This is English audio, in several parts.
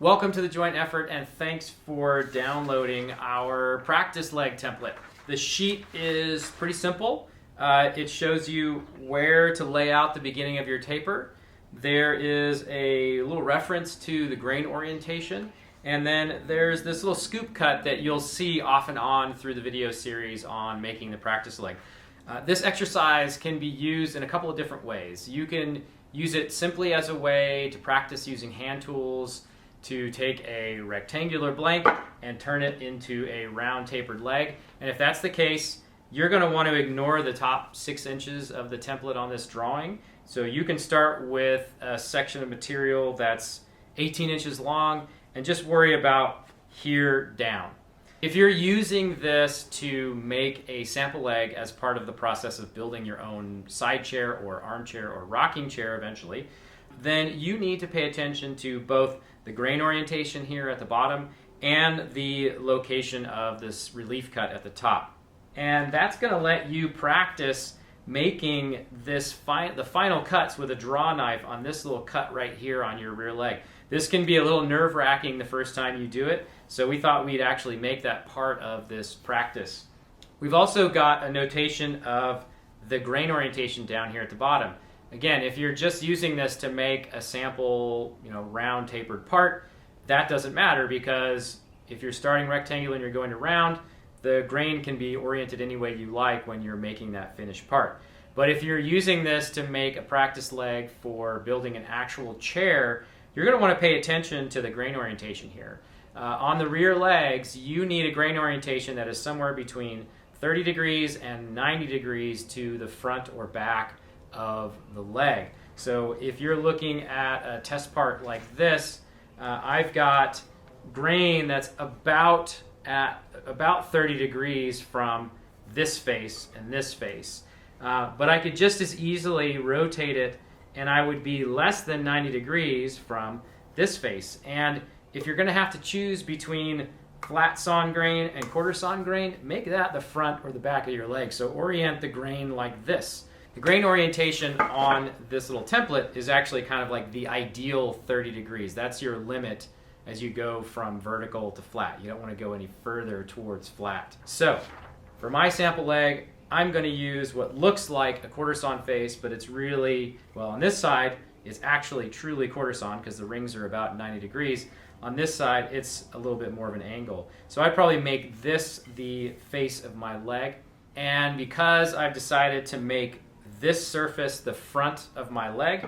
Welcome to the joint effort, and thanks for downloading our practice leg template. The sheet is pretty simple. It shows you where to lay out the beginning of your taper. There is a little reference to the grain orientation, and then there's this little scoop cut that you'll see off and on through the video series on making the practice leg. This exercise can be used in a couple of different ways. You can use it simply as a way to practice using hand tools, to take a rectangular blank and turn it into a round tapered leg. And if that's the case, you're going to want to ignore the top 6 inches of the template on this drawing. So you can start with a section of material that's 18 inches long and just worry about here down. If you're using this to make a sample leg as part of the process of building your own side chair or armchair or rocking chair eventually, then you need to pay attention to both the grain orientation here at the bottom and the location of this relief cut at the top. And that's going to let you practice making the final cuts with a draw knife on this little cut right here on your rear leg. This can be a little nerve-wracking the first time you do it, so we thought we'd actually make that part of this practice. We've also got a notation of the grain orientation down here at the bottom. Again, if you're just using this to make a sample, round tapered part, that doesn't matter, because if you're starting rectangular and you're going to round, the grain can be oriented any way you like when you're making that finished part. But if you're using this to make a practice leg for building an actual chair, you're going to want to pay attention to the grain orientation here. On the rear legs, you need a grain orientation that is somewhere between 30 degrees and 90 degrees to the front or back of the leg. So if you're looking at a test part like this, I've got grain that's about 30 degrees from this face and this face. But I could just as easily rotate it and I would be less than 90 degrees from this face. And if you're going to have to choose between flat sawn grain and quarter sawn grain, make that the front or the back of your leg. So orient the grain like this. The grain orientation on this little template is actually kind of like the ideal 30 degrees. That's your limit as you go from vertical to flat. You don't want to go any further towards flat. So for my sample leg, I'm going to use what looks like a quarter sawn face, but it's really, well, on this side, it's actually truly quarter sawn because the rings are about 90 degrees. On this side, it's a little bit more of an angle. So I'd probably make this the face of my leg. And because I've decided to make this surface the front of my leg,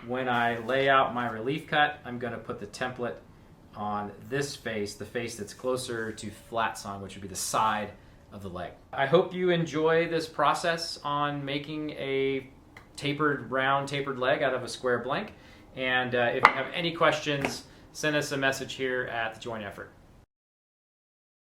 when I lay out my relief cut, I'm going to put the template on this face, the face that's closer to flat sawn, which would be the side of the leg. I hope you enjoy this process on making a round tapered leg out of a square blank. And if you have any questions, send us a message here at the Joint Effort.